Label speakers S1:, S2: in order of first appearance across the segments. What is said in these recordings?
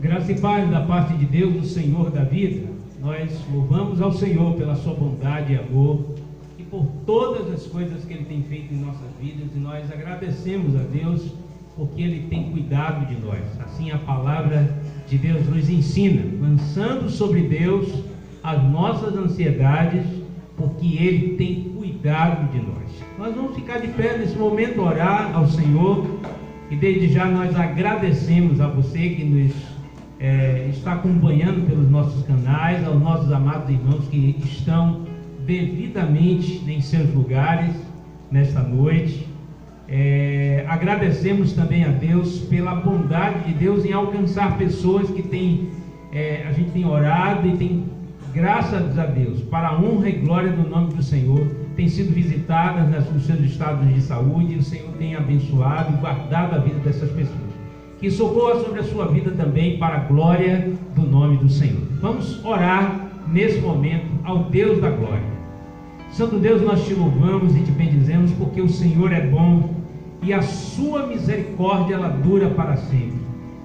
S1: Graça e paz da parte de Deus, o Senhor da vida. Nós louvamos ao Senhor pela sua bondade e amor e por todas as coisas que Ele tem feito em nossas vidas, e nós agradecemos a Deus porque Ele tem cuidado de nós. Assim a palavra de Deus nos ensina, lançando sobre Deus as nossas ansiedades, porque Ele tem cuidado de nós. Nós vamos ficar de pé nesse momento, orar ao Senhor, e desde já nós agradecemos a você que nos está acompanhando pelos nossos canais, aos nossos amados irmãos que estão devidamente em seus lugares nesta noite. Agradecemos também a Deus pela bondade de Deus em alcançar pessoas que a gente tem orado e tem, graças a Deus, para a honra e glória do nome do Senhor, tem sido visitadas nos seus estados de saúde, e o Senhor tem abençoado e guardado a vida dessas pessoas. Que socorra sobre a sua vida também, para a glória do nome do Senhor. Vamos orar nesse momento ao Deus da glória. Santo Deus, nós te louvamos e te bendizemos, porque o Senhor é bom e a sua misericórdia ela dura para sempre.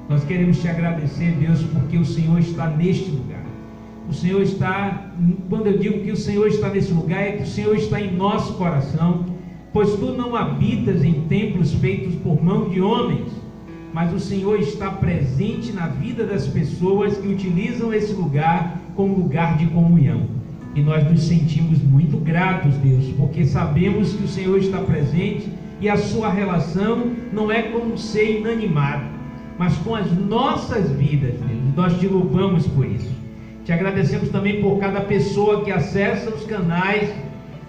S1: Nós queremos te agradecer, Deus, porque o Senhor está neste lugar. O Senhor está, quando eu digo que o Senhor está nesse lugar, é que o Senhor está em nosso coração, pois tu não habitas em templos feitos por mão de homens, mas o Senhor está presente na vida das pessoas que utilizam esse lugar como lugar de comunhão. E nós nos sentimos muito gratos, Deus, porque sabemos que o Senhor está presente e a sua relação não é com um ser inanimado, mas com as nossas vidas, Deus. Nós te louvamos por isso. Te agradecemos também por cada pessoa que acessa os canais,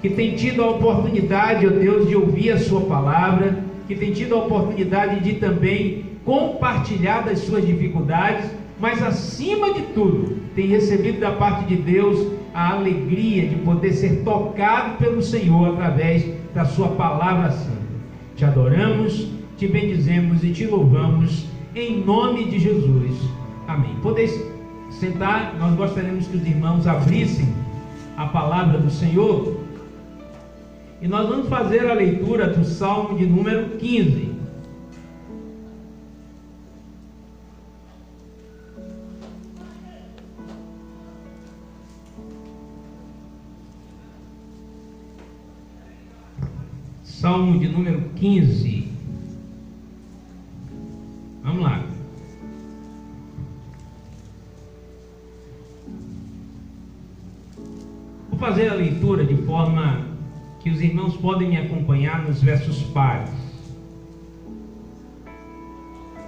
S1: que tem tido a oportunidade, ó Deus, de ouvir a sua palavra, que tem tido a oportunidade de também compartilhar das suas dificuldades, mas acima de tudo, tem recebido da parte de Deus a alegria de poder ser tocado pelo Senhor através da sua palavra santa. Te adoramos, te bendizemos e te louvamos em nome de Jesus. Amém. Podeis sentar. Nós gostaríamos que os irmãos abrissem a palavra do Senhor e nós vamos fazer a leitura do Salmo de número 15. Salmo de número 15. Vamos lá. Vou fazer a leitura de forma que os irmãos podem me acompanhar nos versos pares.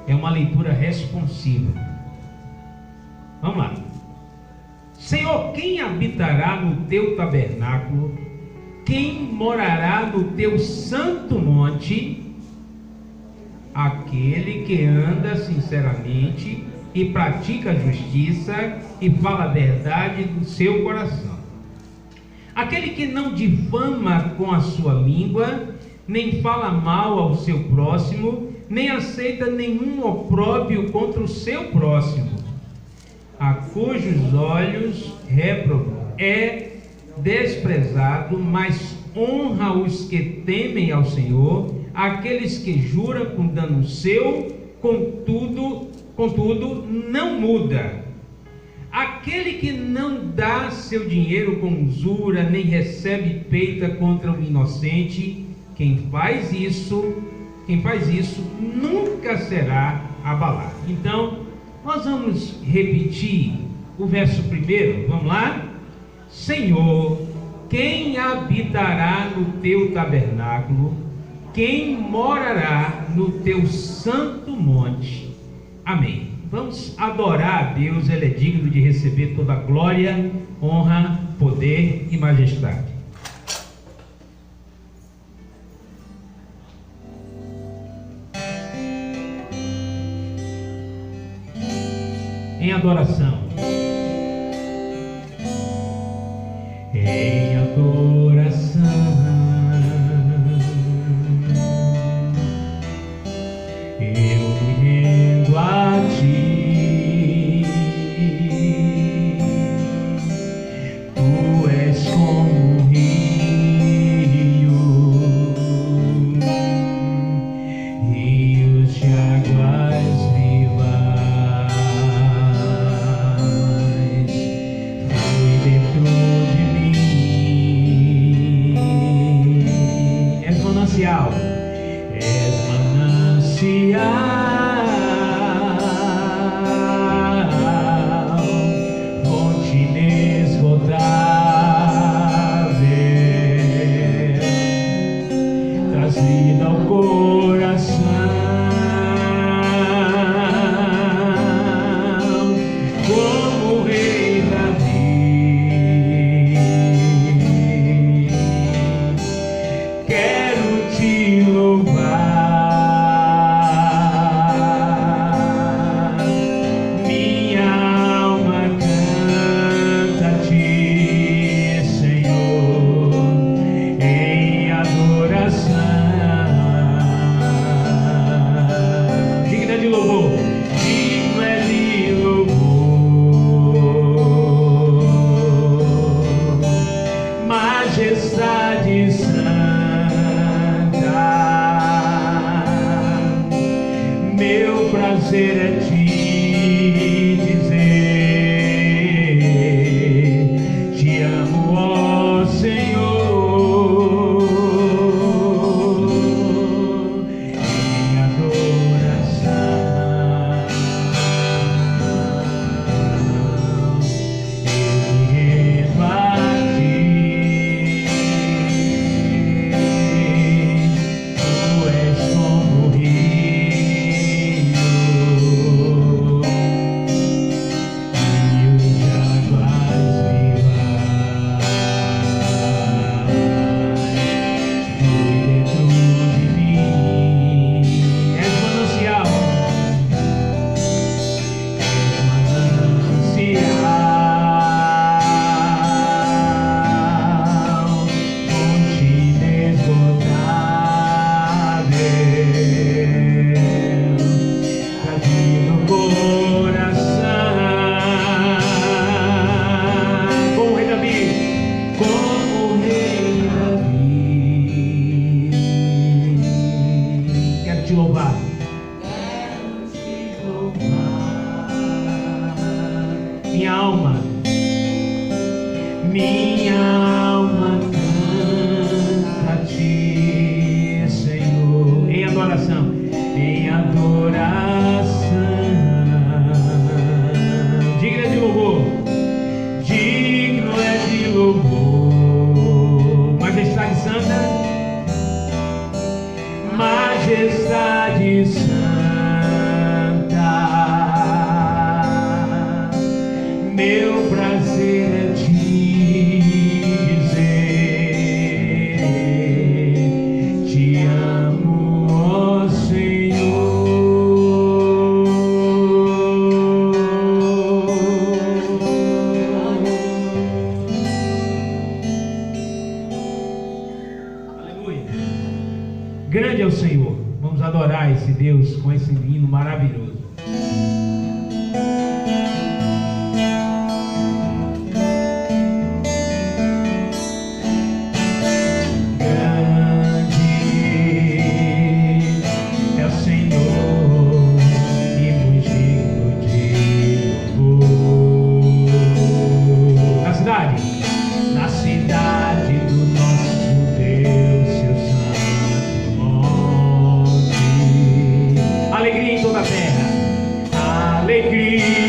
S1: É uma leitura responsiva. Vamos lá. Senhor, quem habitará no teu tabernáculo? Quem morará no teu santo monte? Aquele que anda sinceramente e pratica a justiça e fala a verdade do seu coração. Aquele que não difama com a sua língua, nem fala mal ao seu próximo, nem aceita nenhum opróbrio contra o seu próximo, a cujos olhos é desprezado, mas honra os que temem ao Senhor, aqueles que juram com dano seu, contudo não muda. Aquele que não dá seu dinheiro com usura, nem recebe peita contra o inocente, quem faz isso nunca será abalado. Então, nós vamos repetir o verso primeiro, vamos lá? Senhor, quem habitará no teu tabernáculo? Quem morará no teu santo monte? Amém. Vamos adorar a Deus, Ele é digno de receber toda a glória, honra, poder e majestade. Em adoração. Em adoração.
S2: Rios de águas vivas.
S1: manancial, fonte inesgotável, traz vida ao coração, como o rei Davi. Quero te louvar, minha alma canta-te, Senhor, em adoração. Digno é de louvor, digno é de louvor, majestade santa. Meu prazer é te dizer, te amo, ó Senhor, em adoração. Eu me rendo a ti, tu és como o rio, rio de águas vivas, flui dentro de mim. És manancial, fonte inesgotável, trazendo no coração, como o rei Davi, como o rei Davi. Quero te louvar. Minha alma canta-te, Senhor, em adoração, em adoração. Digno é de louvor, digno é de louvor, majestade santa, majestade santa. Meu prazer é te dizer, te amo, ó Senhor. Aleluia. Grande é o Senhor. Vamos adorar esse Deus com esse hino maravilhoso. Na cidade do nosso Deus, seu santo monte, alegria em toda a terra, alegria.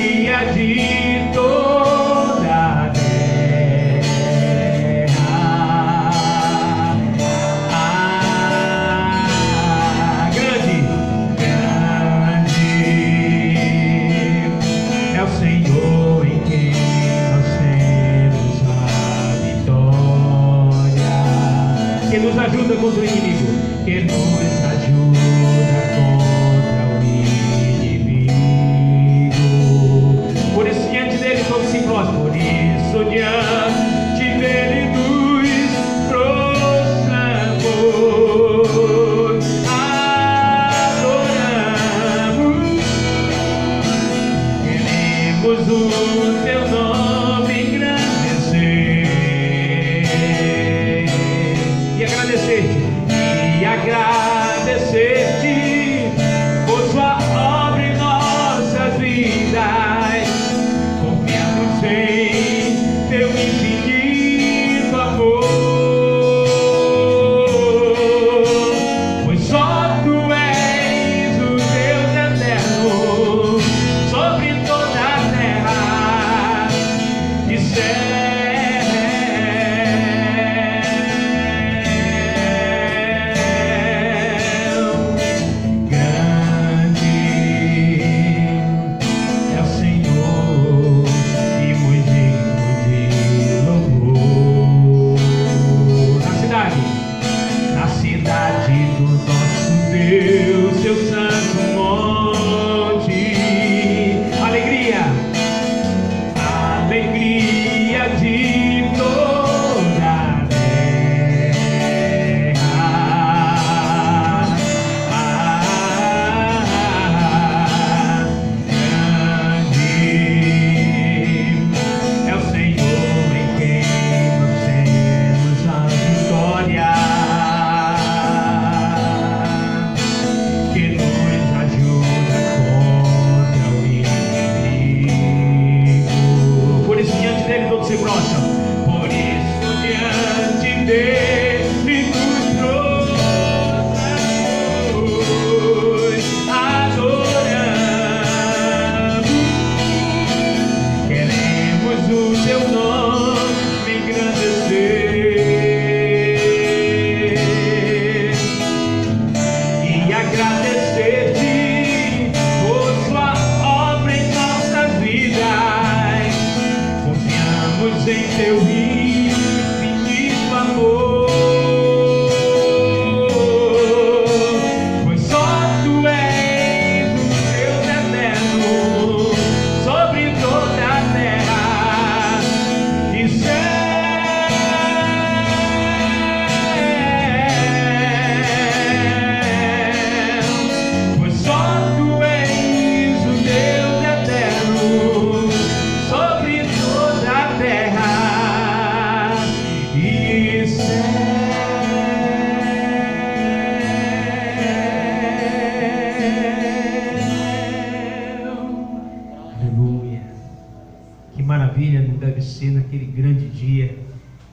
S1: naquele grande dia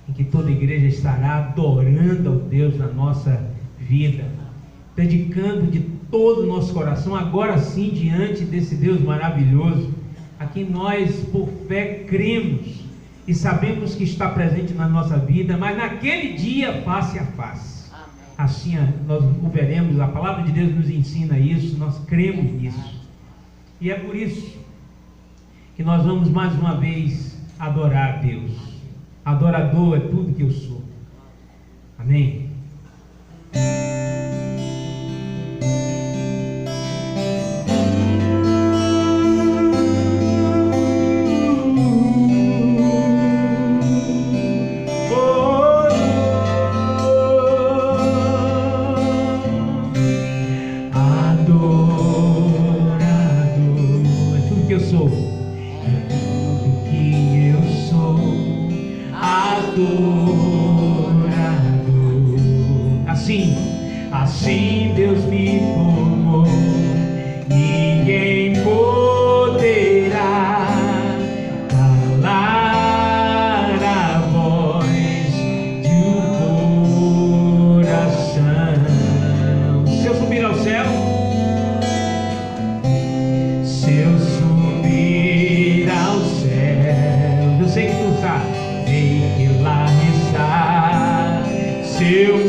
S1: em que toda a igreja estará adorando ao Deus na nossa vida, dedicando de todo o nosso coração, agora sim, diante desse Deus maravilhoso, a quem nós, por fé, cremos e sabemos que está presente na nossa vida, mas naquele dia, face a face. Amém. Assim nós o veremos, a palavra de Deus nos ensina isso, nós cremos nisso. E é por isso que nós vamos mais uma vez adorar a Deus. Adorador é tudo que eu sou. Amém? Assim Deus me formou, ninguém poderá calar a voz de um coração. Se eu subir ao céu, se eu subir ao céu, eu sei que tu sabe, sei que lá está seu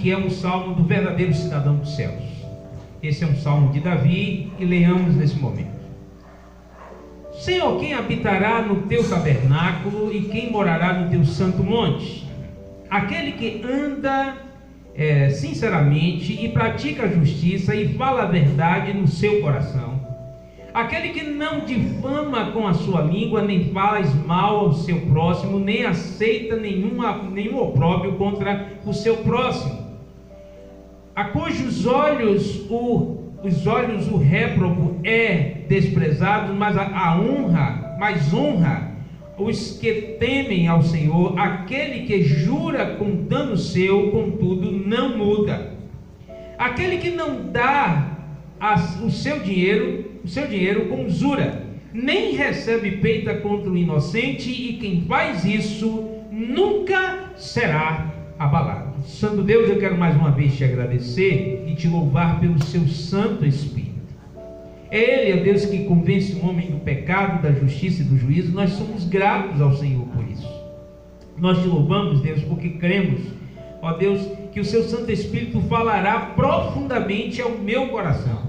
S1: que é um salmo do verdadeiro cidadão dos céus. Esse é um salmo de Davi e leamos nesse momento. Senhor, quem habitará no teu tabernáculo e quem morará no teu santo monte? Aquele que anda sinceramente e pratica a justiça e fala a verdade no seu coração. Aquele que não difama com a sua língua, nem faz mal ao seu próximo, nem aceita nenhum opróbrio contra o seu próximo. A cujos olhos o réprobo é desprezado, mas honra os que temem ao Senhor. Aquele que jura com dano seu, contudo, não muda. Aquele que não dá o seu dinheiro com usura, nem recebe peita contra o inocente, e quem faz isso nunca será abalado. Santo Deus, eu quero mais uma vez te agradecer e te louvar pelo seu Santo Espírito. É Ele, ó Deus, que convence o homem do pecado, da justiça e do juízo. Nós somos gratos ao Senhor por isso. Nós te louvamos, Deus, porque cremos, ó Deus, que o seu Santo Espírito falará profundamente ao meu coração,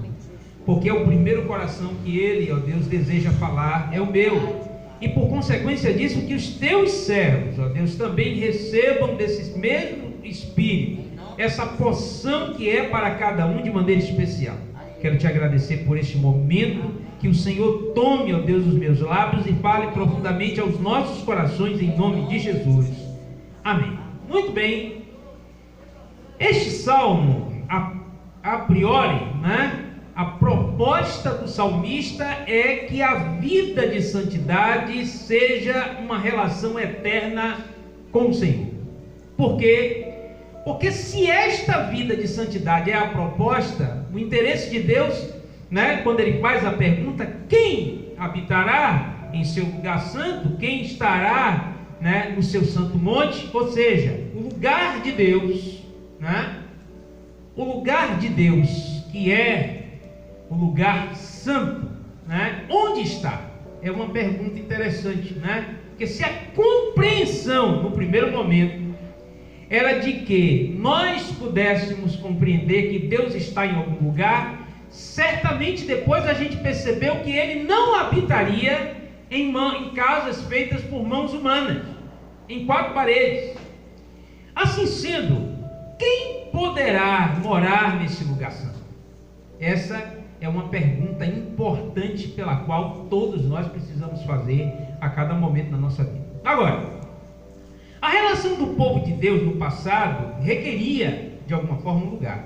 S1: porque é o primeiro coração que Ele, ó Deus, deseja falar, é o meu. E por consequência disso, que os teus servos, ó Deus, também recebam desse mesmo Espírito, essa porção que é para cada um de maneira especial. Quero te agradecer por este momento, que o Senhor tome, ó Deus, os meus lábios e fale profundamente aos nossos corações, em nome de Jesus. Amém. Muito bem. Este salmo, a priori, né? A proposta do salmista é que a vida de santidade seja uma relação eterna com o Senhor. Por quê? Porque se esta vida de santidade é a proposta, o interesse de Deus, né, quando Ele faz a pergunta, quem habitará em seu lugar santo, quem estará, né, no seu santo monte, ou seja, o lugar de Deus, né, o lugar de Deus, que é o lugar santo, né? Onde está? É uma pergunta interessante, né? Porque se a compreensão no primeiro momento era de que nós pudéssemos compreender que Deus está em algum lugar, certamente depois a gente percebeu que Ele não habitaria em casas feitas por mãos humanas, em quatro paredes. Assim sendo, quem poderá morar nesse lugar santo? Essa é uma pergunta importante pela qual todos nós precisamos fazer a cada momento da nossa vida. Agora, a relação do povo de Deus no passado requeria, de alguma forma, um lugar.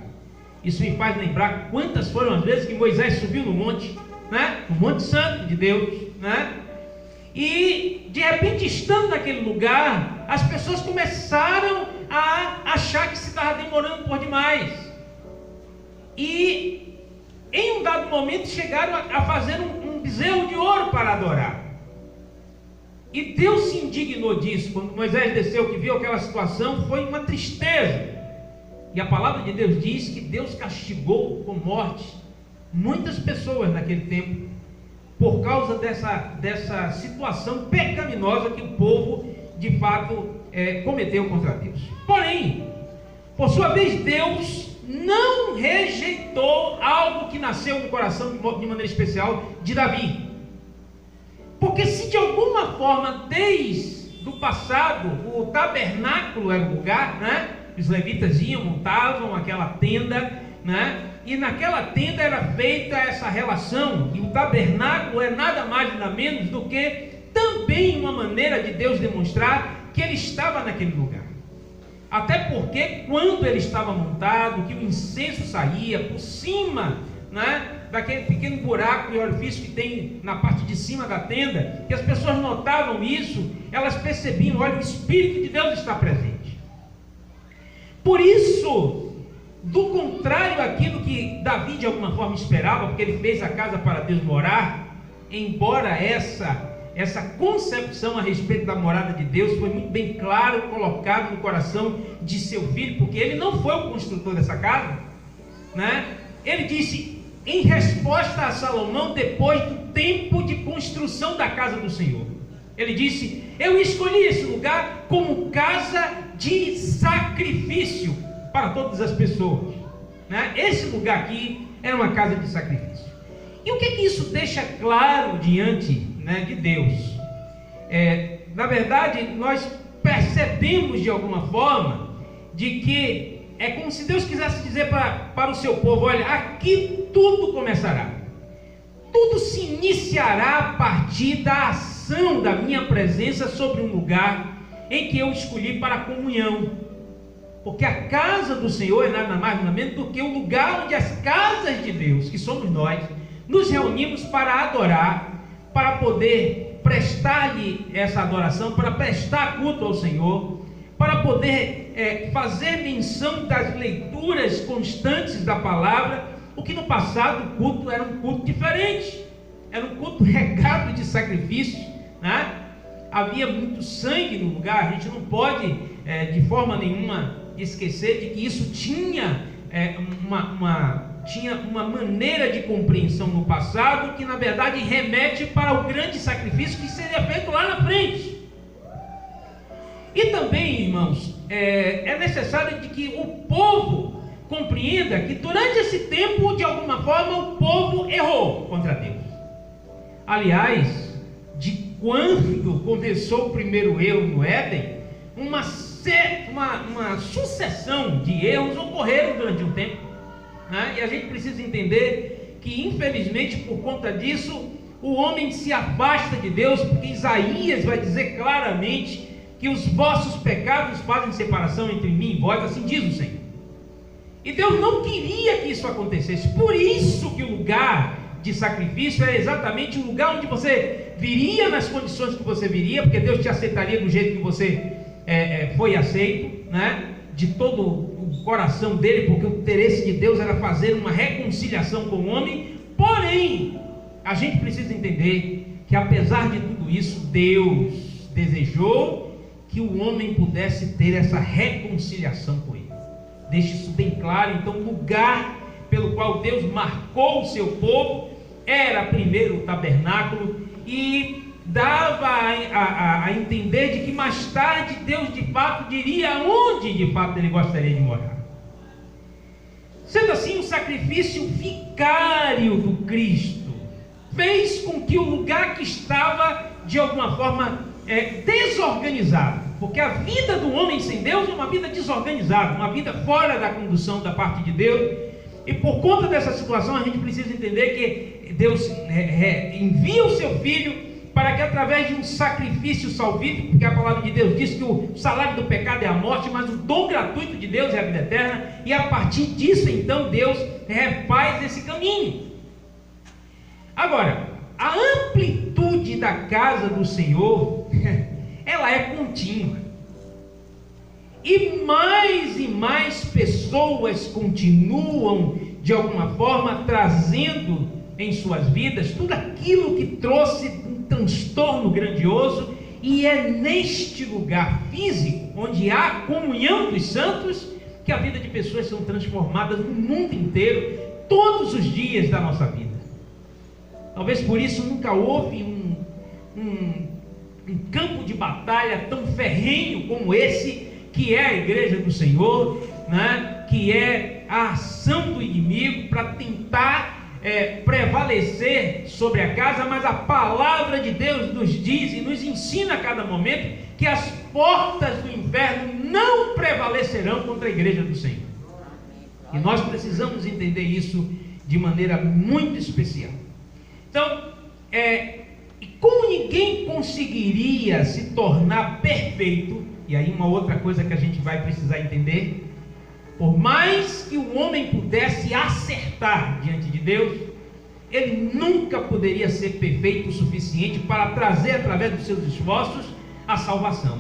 S1: Isso me faz lembrar quantas foram as vezes que Moisés subiu no monte, né? No Monte Santo de Deus, né? E, de repente, estando naquele lugar, as pessoas começaram a achar que se estava demorando por demais. E em um dado momento chegaram a fazer um bezerro de ouro para adorar. E Deus se indignou disso. Quando Moisés desceu, que viu aquela situação, foi uma tristeza. E a palavra de Deus diz que Deus castigou com morte muitas pessoas naquele tempo, por causa dessa situação pecaminosa que o povo de fato cometeu contra Deus. Porém, por sua vez, Deus não rejeitou algo que nasceu no coração de maneira especial de Davi. Porque se de alguma forma, desde o passado, o tabernáculo era o lugar, né? Os levitas iam, montavam aquela tenda, né? E naquela tenda era feita essa relação, e o tabernáculo é nada mais nada menos do que também uma maneira de Deus demonstrar que Ele estava naquele lugar. Até porque quando ele estava montado, que o incenso saía por cima, né, daquele pequeno buraco e orifício que tem na parte de cima da tenda, que as pessoas notavam isso, elas percebiam, olha, o Espírito de Deus está presente. Por isso, do contrário àquilo que Davi de alguma forma esperava, porque ele fez a casa para Deus morar, embora essa concepção a respeito da morada de Deus foi muito bem claro colocado no coração de seu filho, porque ele não foi o construtor dessa casa, né? Ele disse, em resposta a Salomão, depois do tempo de construção da casa do Senhor, ele disse, eu escolhi esse lugar como casa de sacrifício para todas as pessoas, né? Esse lugar aqui era uma casa de sacrifício. E o que isso deixa claro diante, né, de Deus? Na verdade, nós percebemos de alguma forma de que é como se Deus quisesse dizer para o seu povo: olha, aqui tudo começará, tudo se iniciará a partir da ação da minha presença sobre um lugar em que eu escolhi para a comunhão. Porque a casa do Senhor é nada mais nada menos do que o lugar onde as casas de Deus, que somos nós, nos reunimos para adorar, para poder prestar-lhe essa adoração, para prestar culto ao Senhor, para poder fazer menção das leituras constantes da palavra. O que no passado o culto era um culto diferente, era um culto regado de sacrifícios, né? Havia muito sangue no lugar. A gente não pode de forma nenhuma esquecer de que isso tinha uma maneira de compreensão no passado, que na verdade remete para o grande sacrifício que seria feito lá na frente. E também, irmãos, é necessário de que o povo compreenda que durante esse tempo, de alguma forma, o povo errou contra Deus. Aliás, de quando começou o primeiro erro no Éden, uma sucessão de erros ocorreram durante um tempo, né? E a gente precisa entender que, infelizmente, por conta disso, o homem se afasta de Deus, porque Isaías vai dizer claramente que os vossos pecados fazem separação entre mim e vós, assim diz o Senhor. E Deus não queria que isso acontecesse. Por isso que o lugar de sacrifício é exatamente o lugar onde você viria nas condições que você viria, porque Deus te aceitaria do jeito que você foi aceito, né? De todo o coração dele, porque o interesse de Deus era fazer uma reconciliação com o homem. Porém, a gente precisa entender que, apesar de tudo isso, Deus desejou que o homem pudesse ter essa reconciliação com ele. Deixe isso bem claro. Então, o lugar pelo qual Deus marcou o seu povo era primeiro o tabernáculo, e dava a entender de que mais tarde Deus de fato diria onde de fato ele gostaria de morar. Sendo assim, o sacrifício vicário do Cristo fez com que o lugar que estava de alguma forma desorganizado, porque a vida do homem sem Deus é uma vida desorganizada, uma vida fora da condução da parte de Deus. E por conta dessa situação, a gente precisa entender que Deus envia o seu Filho para que, através de um sacrifício salvífico, porque a palavra de Deus diz que o salário do pecado é a morte, mas o dom gratuito de Deus é a vida eterna, e a partir disso, então, Deus refaz esse caminho. Agora, a amplitude da casa do Senhor, ela é contínua, e mais pessoas continuam, de alguma forma, trazendo em suas vidas tudo aquilo que trouxe um transtorno grandioso. E é neste lugar físico, onde há comunhão dos santos, que a vida de pessoas são transformadas no mundo inteiro, todos os dias da nossa vida. Talvez por isso nunca houve um campo de batalha tão ferrenho como esse, que é a igreja do Senhor, né? Que é a ação do inimigo para tentar prevalecer sobre a casa. Mas a palavra de Deus nos diz e nos ensina a cada momento que as portas do inferno não prevalecerão contra a igreja do Senhor. E nós precisamos entender isso de maneira muito especial. Então, como ninguém conseguiria se tornar perfeito, e aí uma outra coisa que a gente vai precisar entender: por mais que o homem pudesse acertar diante de Deus, ele nunca poderia ser perfeito o suficiente para trazer, através dos seus esforços, a salvação.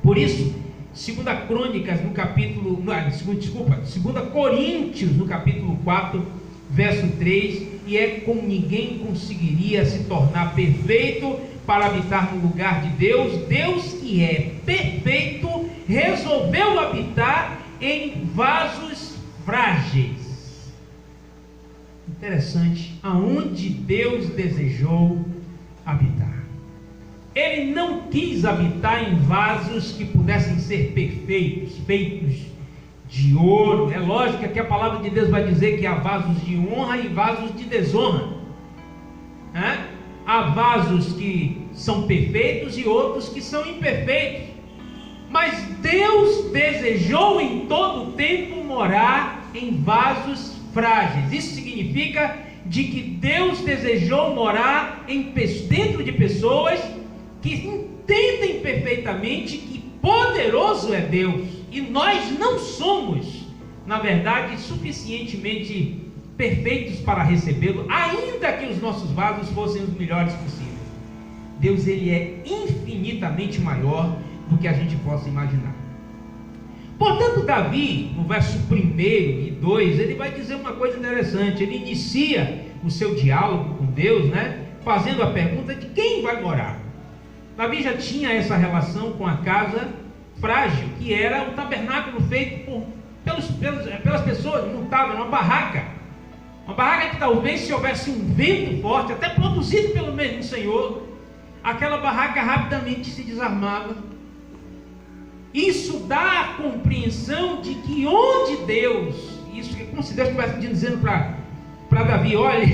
S1: Por isso, 2 Crônicas no capítulo, 2 Coríntios no capítulo 4, verso 3, e como ninguém conseguiria se tornar perfeito para habitar no lugar de Deus, Deus que é perfeito resolveu habitar em vasos frágeis. Interessante, aonde Deus desejou habitar. Ele não quis habitar em vasos que pudessem ser perfeitos, feitos de ouro. É lógico que a palavra de Deus vai dizer que há vasos de honra e vasos de desonra, né? Há vasos que são perfeitos e outros que são imperfeitos, mas Deus desejou em todo o tempo morar em vasos frágeis. Isso significa de que Deus desejou morar dentro de pessoas que entendem perfeitamente que poderoso é Deus, e nós não somos, na verdade, suficientemente perfeitos para recebê-lo, ainda que os nossos vasos fossem os melhores possíveis. Deus, ele é infinitamente maior do que a gente possa imaginar. Portanto, Davi, no verso 1 e 2, ele vai dizer uma coisa interessante. Ele inicia o seu diálogo com Deus, né, fazendo a pergunta de quem vai morar. Davi já tinha essa relação com a casa frágil, que era o tabernáculo feito pelas pessoas, montado numa barraca. Uma barraca que talvez, se houvesse um vento forte, até produzido pelo mesmo Senhor, aquela barraca rapidamente se desarmava. Isso dá a compreensão de que onde Deus, isso é como se Deus estivesse dizendo para Davi: olha,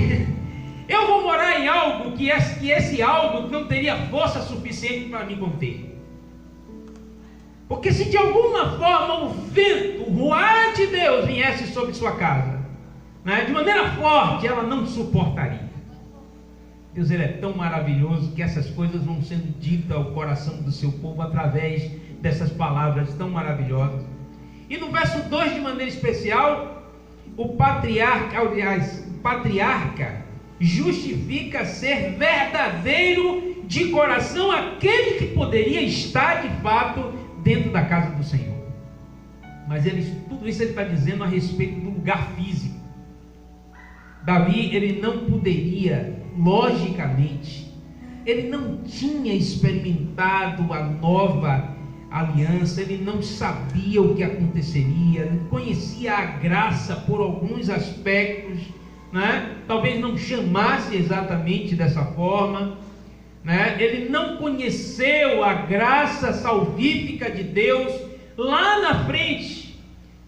S1: eu vou morar em algo que esse algo não teria força suficiente para me conter. Porque se de alguma forma o vento, o ruar de Deus viesse sobre sua casa, né, de maneira forte, ela não suportaria. Deus, ele é tão maravilhoso que essas coisas vão sendo ditas ao coração do seu povo através dessas palavras tão maravilhosas. E no verso 2, de maneira especial, o patriarca justifica ser verdadeiro de coração aquele que poderia estar de fato dentro da casa do Senhor. Mas tudo isso ele está dizendo a respeito do lugar físico. Davi, ele não poderia, logicamente, ele não tinha experimentado a nova aliança, ele não sabia o que aconteceria, não conhecia a graça por alguns aspectos, né? Talvez não chamasse exatamente dessa forma, né? Ele não conheceu a graça salvífica de Deus lá na frente,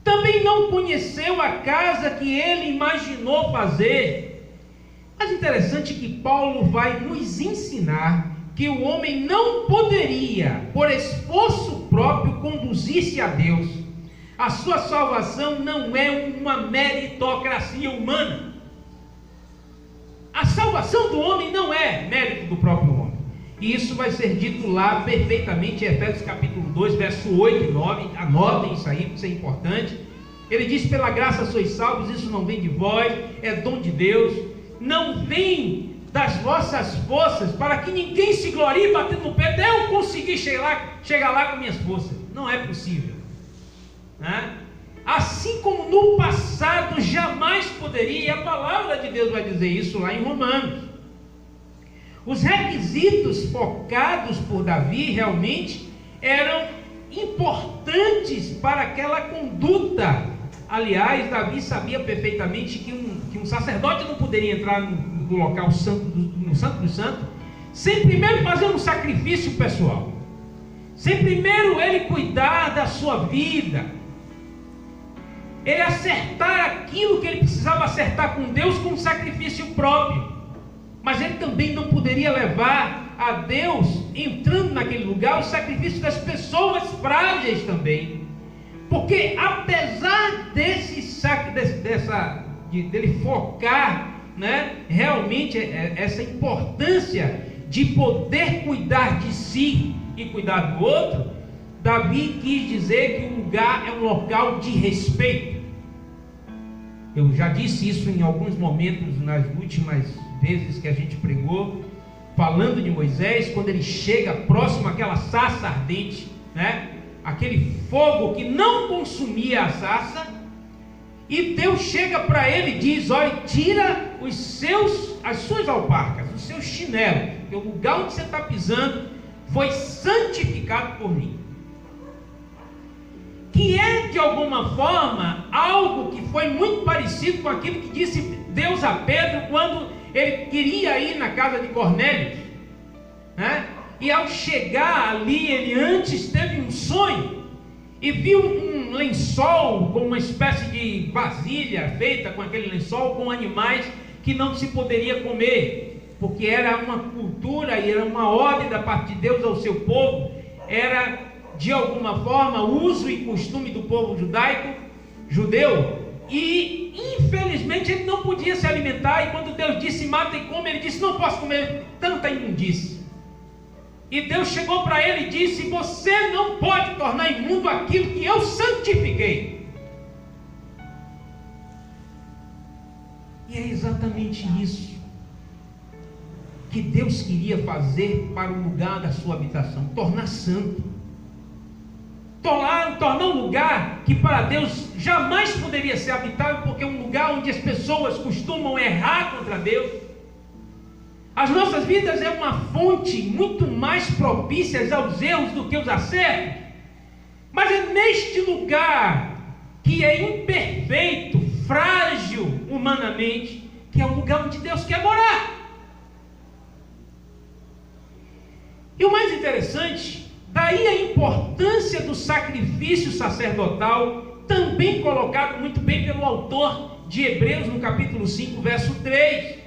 S1: também não conheceu a casa que ele imaginou fazer. Mas interessante que Paulo vai nos ensinar que o homem não poderia, por esforço próprio, conduzir-se a Deus. A sua salvação não é uma meritocracia humana. A salvação do homem não é mérito do próprio homem. E isso vai ser dito lá perfeitamente em Efésios capítulo 2, verso 8 e 9. Anotem isso aí, isso é importante. Ele diz: pela graça sois salvos, isso não vem de vós, é dom de Deus, não vem das vossas forças, para que ninguém se glorie batendo no pé, até eu conseguir chegar lá com minhas forças. Não é possível, né? Assim como no passado jamais poderia, e a palavra de Deus vai dizer isso lá em Romanos. Os requisitos focados por Davi realmente eram importantes para aquela conduta. Aliás, Davi sabia perfeitamente que um sacerdote não poderia entrar no local santo, no Santo dos Santos, sem primeiro fazer um sacrifício pessoal, sem primeiro ele cuidar da sua vida, ele acertar aquilo que ele precisava acertar com Deus com um sacrifício próprio. Mas ele também não poderia levar a Deus, entrando naquele lugar, o sacrifício das pessoas frágeis também. Porque apesar dele focar, né, realmente essa importância de poder cuidar de si e cuidar do outro, Davi quis dizer que o lugar é um local de respeito. Eu já disse isso em alguns momentos nas últimas vezes que a gente pregou, falando de Moisés, quando ele chega próximo àquela sarça ardente, né? Aquele fogo que não consumia a sarça, e Deus chega para ele e diz: olha, tira as suas alparcas, os seus chinelos, porque o lugar onde você está pisando foi santificado por mim. Que é, de alguma forma, algo que foi muito parecido com aquilo que disse Deus a Pedro quando ele queria ir na casa de Cornélio, né? E ao chegar ali, ele antes teve um sonho e viu um lençol, com uma espécie de vasilha feita com aquele lençol, com animais que não se poderia comer, porque era uma cultura e era uma ordem da parte de Deus ao seu povo, era de alguma forma uso e costume do povo judeu, e infelizmente ele não podia se alimentar, e quando Deus disse mata e come, ele disse não posso comer tanta imundície. E Deus chegou para ele e disse: você não pode tornar imundo aquilo que eu santifiquei. E é exatamente isso que Deus queria fazer para o lugar da sua habitação, tornar santo, tornar um lugar que para Deus jamais poderia ser habitável, porque é um lugar onde as pessoas costumam errar contra Deus. As nossas vidas é uma fonte muito mais propícia aos erros do que aos acertos, mas é neste lugar que é imperfeito, frágil humanamente, que é o lugar onde Deus quer morar. E o mais interessante, daí a importância do sacrifício sacerdotal, também colocado muito bem pelo autor de Hebreus no capítulo 5, verso 3.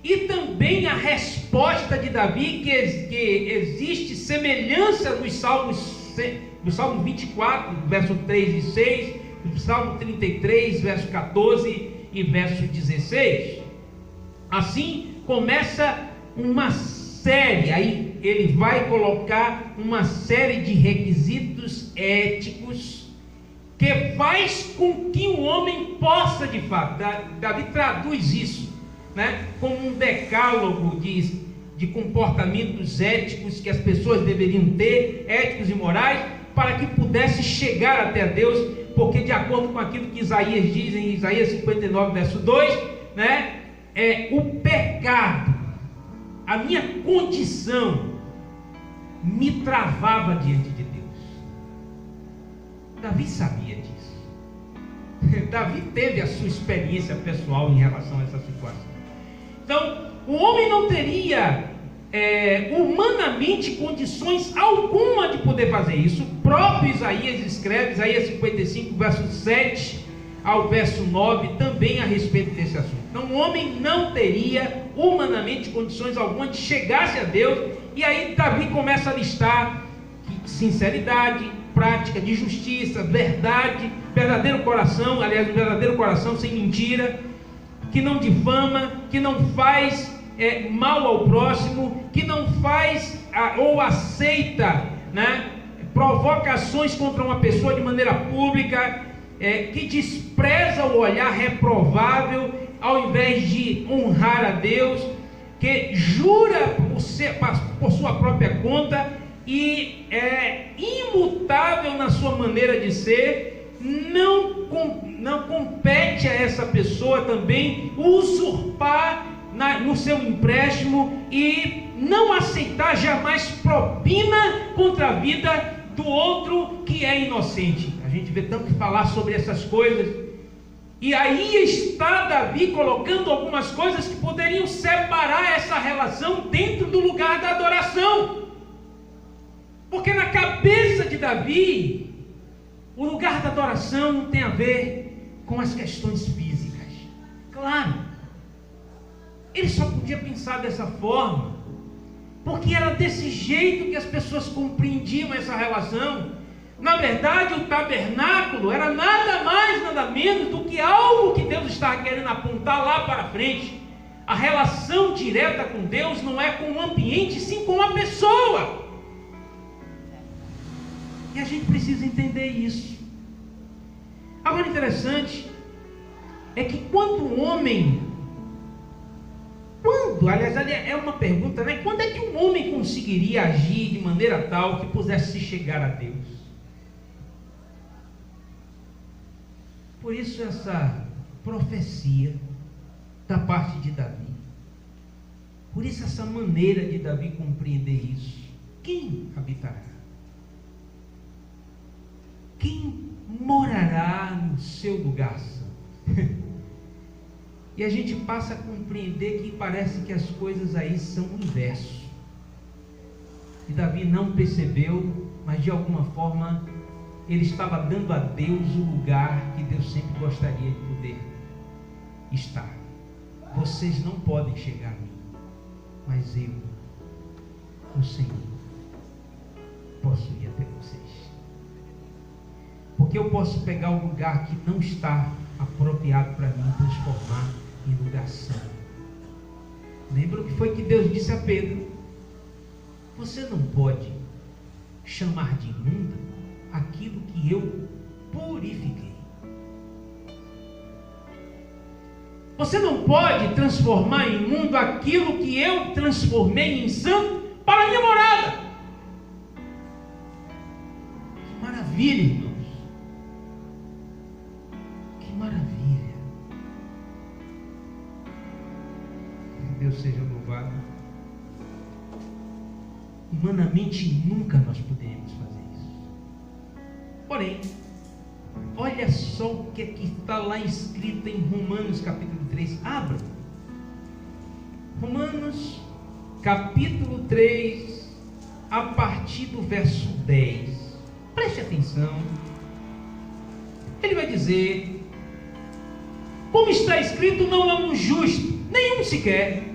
S1: E também a resposta de Davi, que existe semelhança nos Salmos, no Salmo 24, verso 3 e 6, no Salmo 33, verso 14 e verso 16. Assim começa uma série, aí ele vai colocar uma série de requisitos éticos que faz com que o homem possa, de fato, Davi traduz isso, né, como um decálogo de comportamentos éticos que as pessoas deveriam ter, éticos e morais, para que pudesse chegar até Deus, porque de acordo com aquilo que Isaías diz em Isaías 59, verso 2, né, o pecado, a minha condição, me travava diante de Deus. Davi sabia disso. Davi teve a sua experiência pessoal em relação a essa situação. Então, o homem não teria humanamente condições alguma de poder fazer isso. O próprio Isaías escreve, Isaías 55, verso 7 ao verso 9, também a respeito desse assunto. Então, o homem não teria humanamente condições alguma de chegar-se a Deus. E aí Davi começa a listar sinceridade, prática de justiça, verdade, verdadeiro coração, aliás, um verdadeiro coração sem mentira, que não difama, que não faz mal ao próximo, que não faz ou aceita, né, provocações contra uma pessoa de maneira pública, que despreza o olhar reprovável ao invés de honrar a Deus, que jura por sua própria conta e é imutável na sua maneira de ser. Não compete a essa pessoa também usurpar no seu empréstimo e não aceitar jamais propina contra a vida do outro que é inocente. A gente vê tanto falar sobre essas coisas, e aí está Davi colocando algumas coisas que poderiam separar essa relação dentro do lugar da adoração, porque na cabeça de Davi o lugar da adoração não tem a ver com as questões físicas. Claro, ele só podia pensar dessa forma, porque era desse jeito que as pessoas compreendiam essa relação. Na verdade, o tabernáculo era nada mais, nada menos do que algo que Deus estava querendo apontar lá para frente. A relação direta com Deus não é com o ambiente, sim com a pessoa. E a gente precisa entender isso. Agora, interessante é que quando o homem, aliás, é uma pergunta, né? Quando é que um homem conseguiria agir de maneira tal que pudesse chegar a Deus? Por isso essa profecia da parte de Davi. Por isso essa maneira de Davi compreender isso. Quem habitará? Quem morará no seu lugar santo? E a gente passa a compreender que parece que as coisas aí são o inverso. E Davi não percebeu, mas de alguma forma ele estava dando a Deus o lugar que Deus sempre gostaria de poder estar. Vocês não podem chegar a mim, mas eu, o Senhor, posso ir até vocês. Porque eu posso pegar o lugar que não está apropriado para mim e transformar em lugar santo. Lembra o que foi que Deus disse a Pedro? Você não pode chamar de imundo aquilo que eu purifiquei. Você não pode transformar em imundo aquilo que eu transformei em santo para a minha morada. Que maravilha, irmãos. Que maravilha. Deus seja louvado. Humanamente nunca nós poderíamos fazer isso. Porém, olha só o que está lá escrito em Romanos capítulo 3. Abra. Romanos capítulo 3, a partir do verso 10. Preste atenção. Ele vai dizer: como está escrito, não há um justo, nenhum sequer.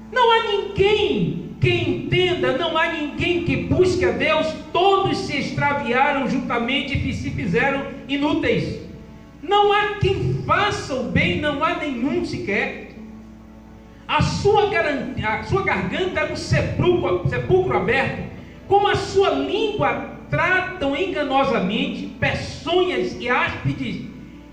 S1: Não há ninguém que entenda, não há ninguém que busque a Deus. Todos se extraviaram juntamente e se fizeram inúteis. Não há quem faça o bem, não há nenhum sequer. A sua garganta é um sepulcro aberto, como a sua língua tratam enganosamente, peçonhas e áspides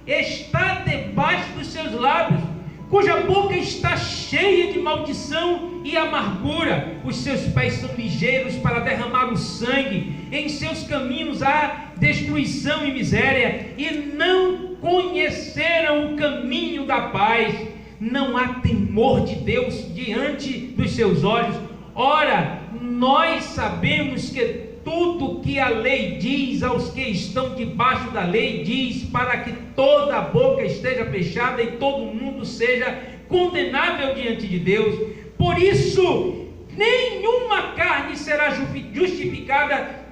S1: está debaixo dos seus lábios, cuja boca está cheia de maldição e amargura. Os seus pés são ligeiros para derramar o sangue, em seus caminhos há destruição e miséria, e não conheceram o caminho da paz. Não há temor de Deus diante dos seus olhos. Ora, nós sabemos que tudo que a lei diz aos que estão debaixo da lei, diz para que toda a boca esteja fechada e todo mundo seja condenável diante de Deus. Por isso, nenhuma carne será justificada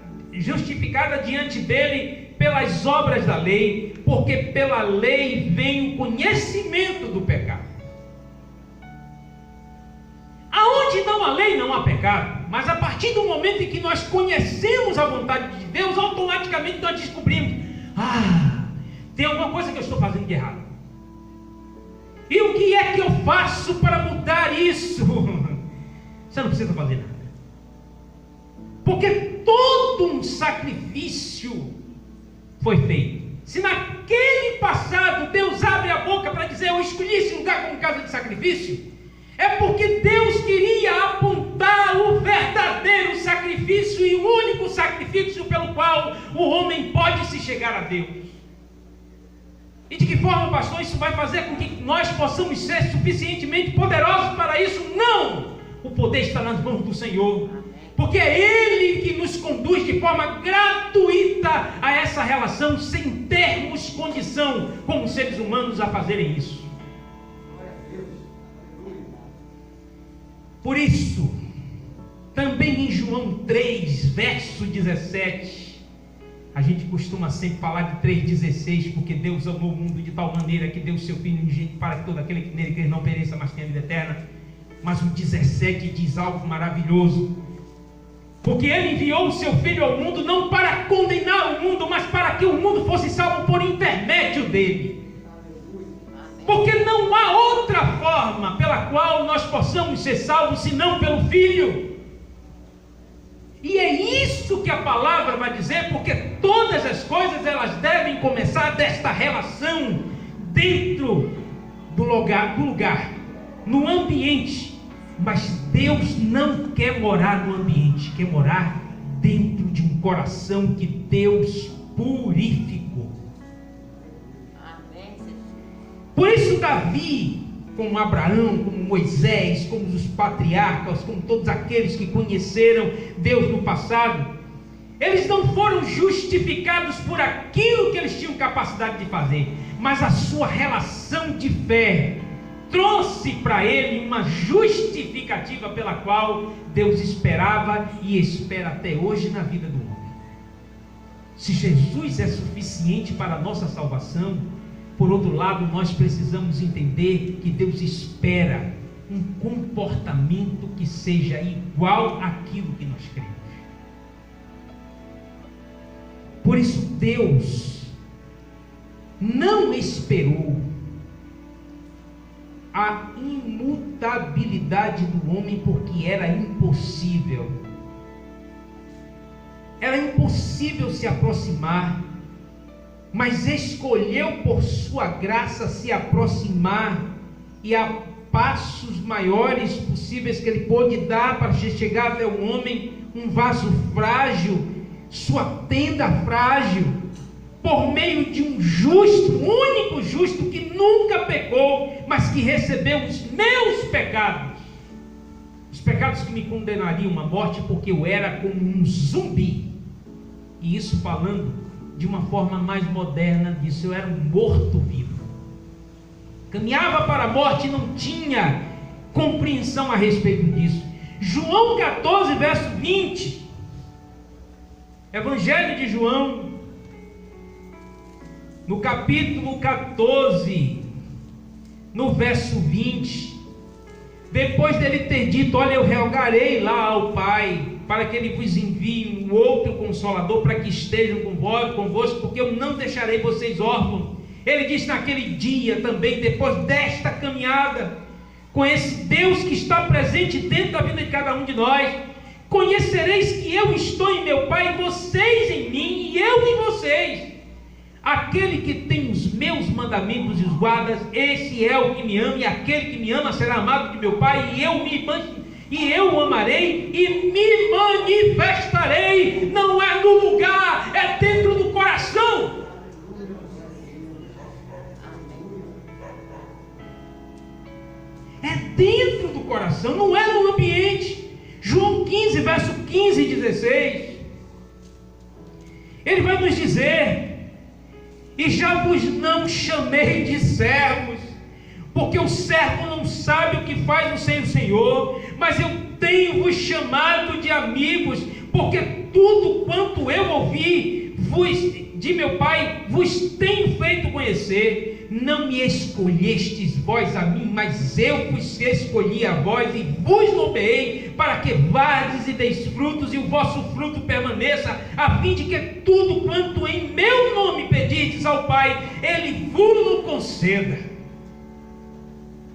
S1: diante dele pelas obras da lei, porque pela lei vem o conhecimento do pecado. Aonde não há lei, não há pecado. Mas a partir do momento em que nós conhecemos a vontade de Deus, automaticamente nós descobrimos: tem alguma coisa que eu estou fazendo de errado. E o que é que eu faço para mudar isso? Você não precisa fazer nada. Porque todo um sacrifício foi feito. Se naquele passado Deus abre a boca para dizer: eu escolhi esse lugar como casa de sacrifício, é porque Deus queria apontar o verdadeiro sacrifício e o único sacrifício pelo qual o homem pode se chegar a Deus. E de que forma, pastor, isso vai fazer com que nós possamos ser suficientemente poderosos para isso? Não! O poder está nas mãos do Senhor, porque é Ele que nos conduz de forma gratuita a essa relação, sem termos condição, como seres humanos, a fazerem isso. Por isso, também em João 3, verso 17, a gente costuma sempre falar de 3,16, porque Deus amou o mundo de tal maneira que deu o seu Filho unigênito para que todo aquele que nele crê não pereça, mas tenha vida eterna. Mas o 17 diz algo maravilhoso: porque Ele enviou o seu Filho ao mundo não para condenar o mundo, mas para que o mundo fosse salvo por intermédio dele. Porque não há outra forma pela qual nós possamos ser salvos senão pelo Filho. E é isso que a palavra vai dizer, porque todas as coisas elas devem começar desta relação dentro do lugar, no ambiente. Mas Deus não quer morar no ambiente, quer morar dentro de um coração que Deus purificou. Por isso Davi, como Abraão, como Moisés, como os patriarcas, como todos aqueles que conheceram Deus no passado, eles não foram justificados por aquilo que eles tinham capacidade de fazer, mas a sua relação de fé trouxe para ele uma justificativa pela qual Deus esperava e espera até hoje na vida do homem. Se Jesus é suficiente para a nossa salvação, por outro lado, nós precisamos entender que Deus espera um comportamento que seja igual àquilo que nós cremos. Por isso Deus não esperou a imutabilidade do homem, porque era impossível. Era impossível se aproximar, mas escolheu por sua graça se aproximar, e a passos maiores possíveis que ele pôde dar para chegar até o homem, um vaso frágil, sua tenda frágil, por meio de um justo, único justo, que nunca pecou, mas que recebeu os meus pecados, os pecados que me condenariam à morte, porque eu era como um zumbi. E isso falando de uma forma mais moderna disso, eu era um morto-vivo, caminhava para a morte e não tinha compreensão a respeito disso. João 14, verso 20, Evangelho de João, no capítulo 14, no verso 20, depois dele ter dito: olha, eu rogarei lá ao Pai, para que Ele vos envie um outro Consolador, para que estejam convosco, porque eu não deixarei vocês órfãos. Ele diz naquele dia também, depois desta caminhada, com esse Deus que está presente dentro da vida de cada um de nós: conhecereis que eu estou em meu Pai, e vocês em mim, e eu em vocês. Aquele que tem os meus mandamentos e os guarda, esse é o que me ama, e aquele que me ama será amado de meu Pai, e eu o amarei e me manifestarei. Não é no lugar, é dentro do coração. É dentro do coração, não é no ambiente. João 15, verso 15 e 16, ele vai nos dizer: e já vos não chamei de servos, porque o servo não sabe o que faz o seu senhor, mas eu tenho-vos chamado de amigos, porque tudo quanto eu ouvi de meu Pai vos tenho feito conhecer. Não me escolhestes vós a mim, mas eu vos escolhi a vós e vos nomeei, para que vades e deis frutos, e o vosso fruto permaneça, a fim de que tudo quanto em meu nome pedirdes ao Pai, Ele vos conceda.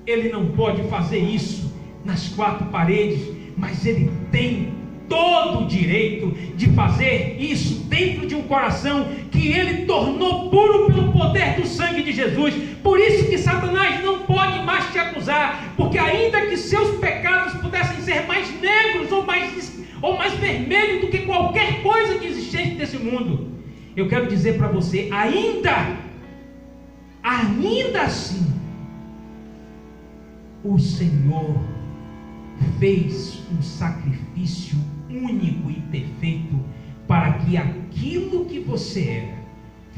S1: Ele não pode fazer isso nas quatro paredes, mas Ele tem todo o direito de fazer isso dentro de um coração que Ele tornou puro pelo poder do sangue de Jesus. Por isso que Satanás não pode mais te acusar, porque ainda que seus pecados pudessem ser mais negros ou mais vermelhos do que qualquer coisa que existisse nesse mundo, eu quero dizer para você, ainda assim, o Senhor fez um sacrifício único e perfeito, para que aquilo que você era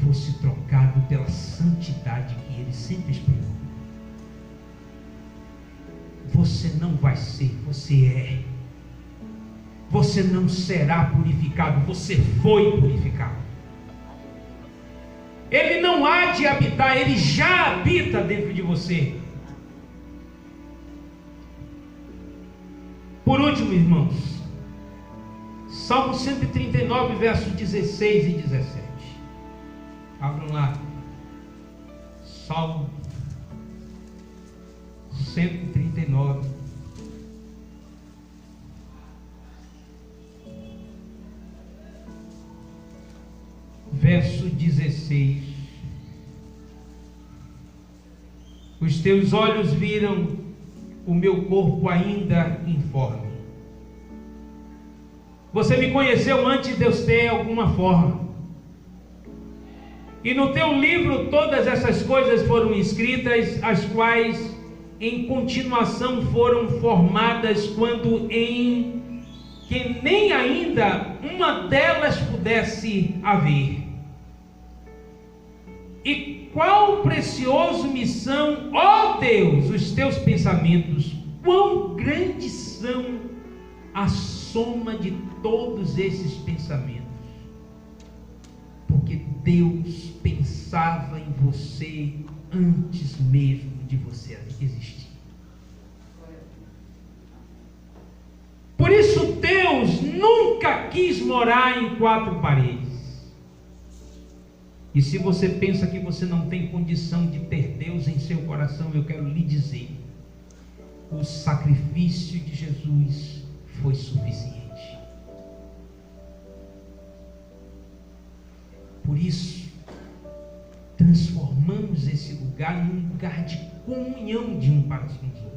S1: fosse trocado pela santidade que Ele sempre esperou. Você não vai ser, você é. Você não será purificado, você foi purificado. Ele não há de habitar, Ele já habita dentro de você. Por último, irmãos, Salmo 139, versos 16 e 17. Abram lá. Salmo 139. Verso 16. Os teus olhos viram o meu corpo ainda informe. Você me conheceu antes de eu ter alguma forma, e no teu livro todas essas coisas foram escritas, as quais em continuação foram formadas, quando que nem ainda uma delas pudesse haver. E quão precioso me são, ó Deus, os teus pensamentos, quão grandes são a soma de todos esses pensamentos. Deus pensava em você antes mesmo de você existir. Por isso Deus nunca quis morar em quatro paredes. E se você pensa que você não tem condição de ter Deus em seu coração, eu quero lhe dizer, o sacrifício de Jesus foi suficiente. Por isso, transformamos esse lugar num lugar de comunhão de um para com os outros.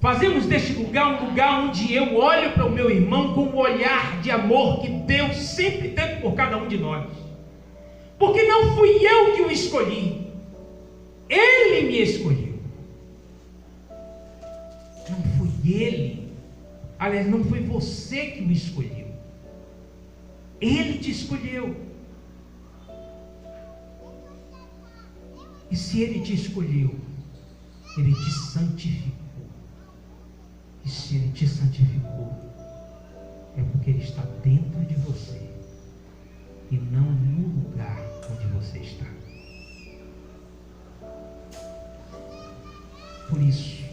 S1: Fazemos deste lugar um lugar onde eu olho para o meu irmão com o olhar de amor que Deus sempre teve por cada um de nós. Porque não fui eu que o escolhi, Ele me escolheu. Não fui Ele, aliás, não foi você que me escolheu, Ele te escolheu. E se Ele te escolheu, Ele te santificou. E se Ele te santificou, é porque Ele está dentro de você e não no lugar onde você está. Por isso,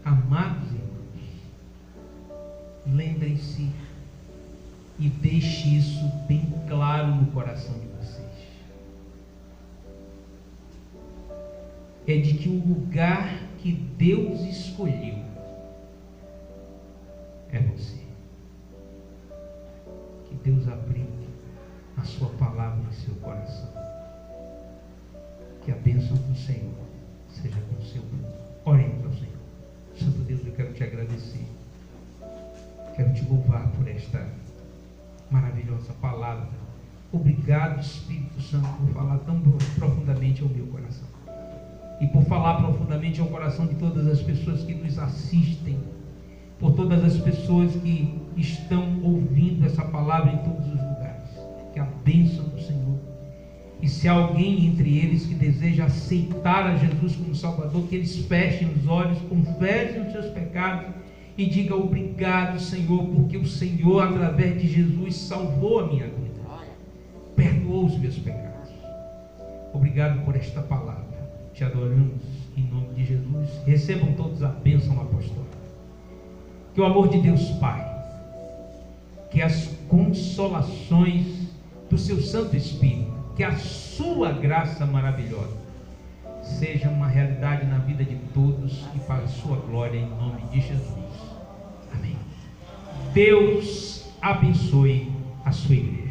S1: amados irmãos, lembrem-se e deixe isso bem claro no coração de vocês. É de que o lugar que Deus escolheu é você. Que Deus aplique a sua palavra em seu coração. Que a bênção do Senhor seja com o seu povo. Oremos ao Senhor. Santo Deus, eu quero te agradecer. Quero te louvar por esta maravilhosa palavra. Obrigado, Espírito Santo, por falar tão profundamente ao meu coração. E por falar profundamente ao coração de todas as pessoas que nos assistem, por todas as pessoas que estão ouvindo essa palavra em todos os lugares. Que a bênção do Senhor. E se há alguém entre eles que deseja aceitar a Jesus como Salvador, que eles fechem os olhos, confessem os seus pecados e diga obrigado, Senhor, porque o Senhor, através de Jesus, salvou a minha vida, perdoou os meus pecados. Obrigado por esta palavra. Te adoramos em nome de Jesus. Recebam todos a bênção apostólica. Que o amor de Deus Pai, que as consolações do seu Santo Espírito, que a sua graça maravilhosa seja uma realidade na vida de todos e para a sua glória em nome de Jesus. Amém. Deus abençoe a sua igreja.